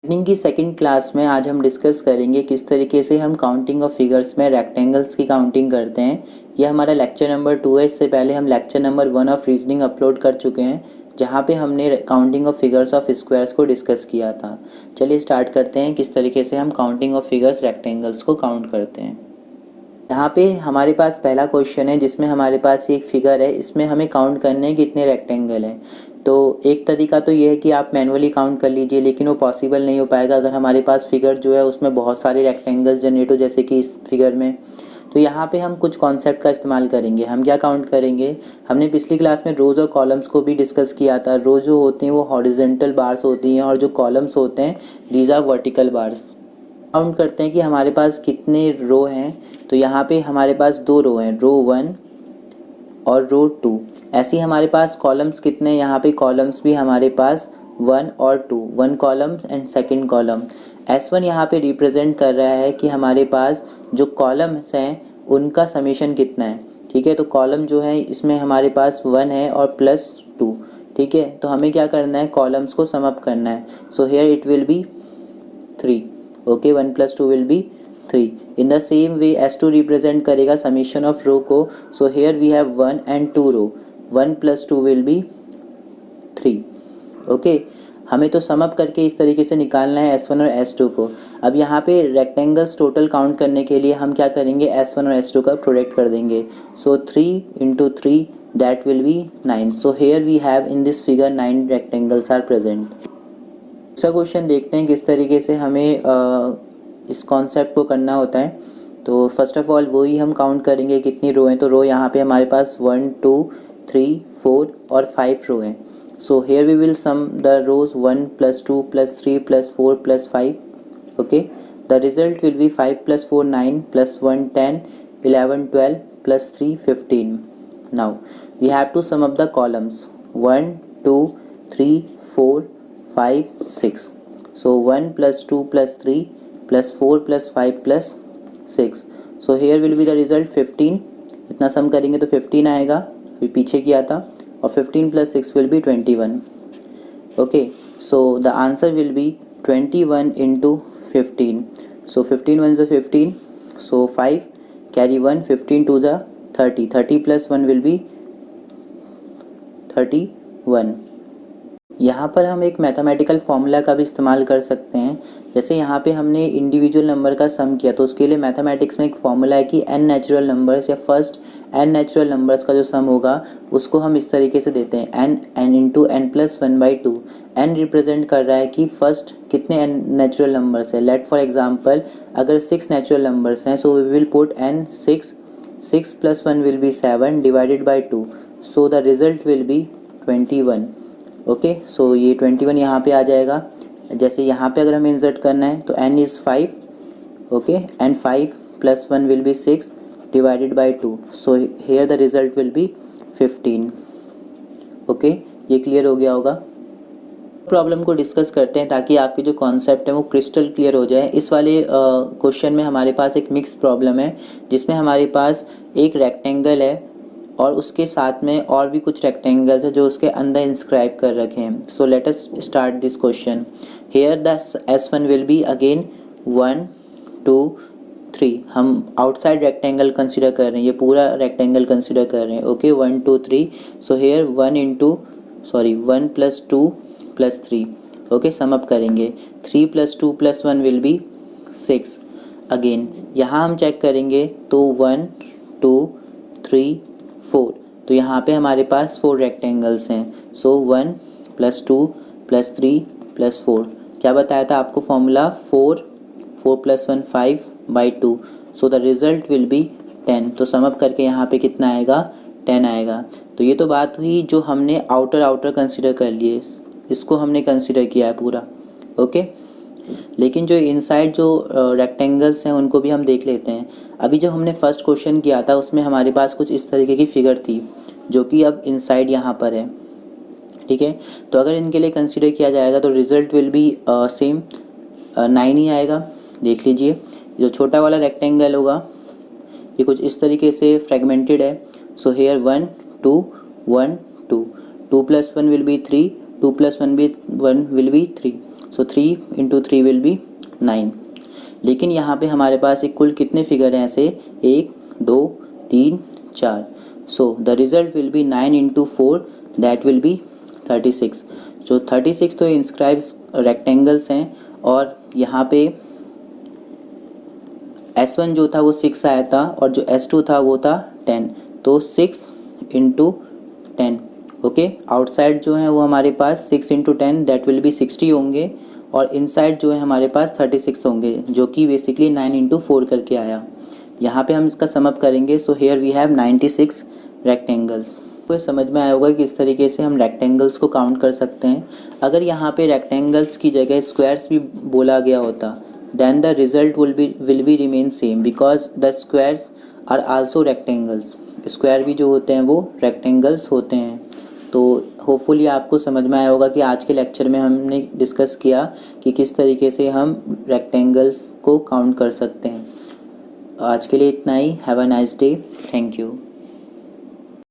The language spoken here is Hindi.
रीजनिंग की सेकंड क्लास में आज हम डिस्कस करेंगे किस तरीके से हम काउंटिंग ऑफ फिगर्स में रेक्टेंगल्स की काउंटिंग करते हैं। यह हमारा लेक्चर नंबर 2 है। इससे पहले हम lecture number 1 of reasoning upload कर चुके हैं, जहाँ पे हमने counting of figures of squares को डिस्कस किया था। चलिए स्टार्ट करते हैं किस तरीके से हम काउंटिंग ऑफ फिगर्स रेक्टेंगल्स को काउंट करते हैं। यहाँ पे हमारे पास पहला क्वेश्चन है जिसमें हमारे पास एक फिगर है, इसमें हमें काउंट करने हैं कितने रेक्टेंगल हैं। तो एक तरीका तो ये है कि आप मैनुअली काउंट कर लीजिए, लेकिन वो पॉसिबल नहीं हो पाएगा अगर हमारे पास फिगर जो है उसमें बहुत सारे रेक्टेंगल्स जनरेट हो, जैसे कि इस फिगर में। तो यहाँ पे हम कुछ कॉन्सेप्ट का इस्तेमाल करेंगे। हम क्या काउंट करेंगे, हमने पिछली क्लास में रोज़ और कॉलम्स को भी डिस्कस किया था। रोज़ जो होते हैं वो हॉरिजेंटल बार्स होती हैं और जो कॉलम्स होते हैं these are vertical bars. Count करते हैं कि हमारे पास कितने रो हैं। तो यहाँ पे हमारे पास 2 रो हैं, रो 1 और रो 2। ऐसे ही हमारे पास कॉलम्स कितने हैं, यहाँ पे कॉलम्स भी हमारे पास 1 और 2, 1 column and second column. S1 यहाँ पे रिप्रेजेंट कर रहा है कि हमारे पास जो कॉलम्स हैं उनका समेशन कितना है। ठीक है, तो कॉलम जो है इसमें हमारे पास 1 है और प्लस 2। ठीक है, तो हमें क्या करना है, कॉलम्स को सम अप करना है। So here it will be 3। Okay, 1 plus 2 will be 3। In the same way S2 represent करेगा समीशन ऑफ रो को। So here we have 1 and 2 row, 1 plus 2 will be 3। Okay, हमें तो सम अप करके इस तरीके से निकालना है S1 और S2 को। अब यहाँ पे रेक्टेंगल्स टोटल काउंट करने के लिए हम क्या करेंगे, S1 और S2 का प्रोडक्ट कर देंगे। So 3 into 3 that will be 9। So here we have in this figure 9 rectangles are present. दूसरा क्वेश्चन देखते हैं किस तरीके से हमें इस कॉन्सेप्ट को करना होता है। तो फर्स्ट ऑफ ऑल वही हम काउंट करेंगे कितनी रो हैं। तो रो यहाँ पे हमारे पास 1 2 3 4 और 5 रो हैं। So here we will sum the rows 1 plus 2 plus 3 plus 4 plus 5। Okay, the result will be 5 plus 4 9 plus 1 10 11 12 plus 3 15। Now we have to sum up the columns 1 2 3 4 5 6। So 1 plus 2 plus 3 plus 4 plus 5 plus 6. So here will be the result 15। इतना सम करेंगे तो 15 आएगा, अभी पीछे किया था। और 15 plus 6 will be 21। Okay, so the answer will be 21 into 15। So 15 ones are 15, so 5 carry 1, 15 to the 30, 30 plus 1 will be 31। यहाँ पर हम एक मैथमेटिकल फार्मूला का भी इस्तेमाल कर सकते हैं। जैसे यहाँ पे हमने इंडिविजुअल नंबर का सम किया, तो उसके लिए मैथमेटिक्स में एक फार्मूला है कि n नेचुरल नंबर्स या फर्स्ट n नेचुरल नंबर्स का जो सम होगा उसको हम इस तरीके से देते हैं, n into n plus 1/2। n represent कर रहा है कि फर्स्ट कितने n नेचुरल नंबर्स है। लेट फॉर एग्जाम्पल अगर 6 नेचुरल नंबर्स हैं, so we will put n 6, 6 plus 1 will be 7 divided by 2। So the result will be 21। Okay, so ये 21 यहाँ पे आ जाएगा। जैसे यहाँ पे अगर हमें इंसर्ट करना है तो n is 5। Okay, and 5 plus 1 will B 6 divided by 2। So here the result will B 15। Okay, ये क्लियर हो गया होगा। प्रॉब्लम को डिस्कस करते हैं ताकि आपके जो कॉन्सेप्ट है वो क्रिस्टल क्लियर हो जाए। इस वाले क्वेश्चन में हमारे पास एक मिक्स प्रॉब्लम है जिसमें हमारे पास एक रेक्टेंगल है और उसके साथ में और भी कुछ रेक्टेंगल्स है जो उसके अंदर इंस्क्राइब कर रखे हैं। So let us start this question. Here the S1 will be again 1 2 3। हम आउटसाइड रेक्टेंगल कंसिडर कर रहे हैं, ये पूरा रेक्टेंगल कंसिडर कर रहे हैं। Okay, 1 2 3। So here 1 plus 2 plus 3। Okay, some up करेंगे 3 plus 2 plus 1 will B 6। Again यहाँ हम चेक करेंगे तो 1 2 3 4। तो यहाँ पे हमारे पास 4 रेक्टेंगल्स हैं। सो 1 प्लस 2 प्लस 3 प्लस 4। क्या बताया था आपको formula, 4 plus 1 5/2। So the result will B 10। तो सम अप करके यहाँ पे कितना आएगा, 10 आएगा। तो ये तो बात हुई जो हमने आउटर कंसिडर कर लिए, इसको हमने कंसिडर किया है पूरा। ओके, लेकिन जो इनसाइड जो रेक्टेंगल्स हैं उनको भी हम देख लेते हैं। अभी जो हमने फर्स्ट क्वेश्चन किया था उसमें हमारे पास कुछ इस तरीके की फिगर थी जो कि अब इनसाइड यहाँ पर है। ठीक है, तो अगर इनके लिए कंसीडर किया जाएगा तो रिजल्ट विल बी सेम 9 ही आएगा। देख लीजिए, जो छोटा वाला रेक्टेंगल होगा ये कुछ इस तरीके से फ्रेगमेंटेड है। So hair 1 2 1 2 2 plus 1 will be 3 2 + 1 will be 3, so 3 × 3 will be 9। लेकिन यहाँ पे हमारे पास एक कुल कितने फिगर हैं ऐसे, 1 2 3 4, सो the result will be 9 × 4, that will B 36। सो 36 तो इंस्क्राइब्स रेक्टेंगल्स हैं, और यहाँ पे S1 जो था वो 6 आया था, और जो S2 था वो था 10, तो 6 × 10। ओके, आउटसाइड जो है वो हमारे पास 6 × 10 दैट विल बी 60 होंगे, और इनसाइड जो है हमारे पास 36 होंगे, जो कि बेसिकली 9 × 4 करके आया। यहाँ पे हम इसका सम अप करेंगे, so here we have 96 rectangles. तो समझ में आया होगा कि किस तरीके से हम रेक्टेंगल्स को काउंट कर सकते हैं। अगर यहाँ पे रेक्टेंगल्स की जगह स्क्वायर्स भी बोला गया होता, then the result will be remain same because the squares are also rectangles। Square भी जो होते हैं वो रेक्टेंगल्स होते हैं। तो होपफुली आपको समझ में आया होगा कि आज के लेक्चर में हमने डिस्कस किया कि किस तरीके से हम रेक्टेंगल्स को काउंट कर सकते हैं। आज के लिए इतना ही। Have a nice day. Thank you.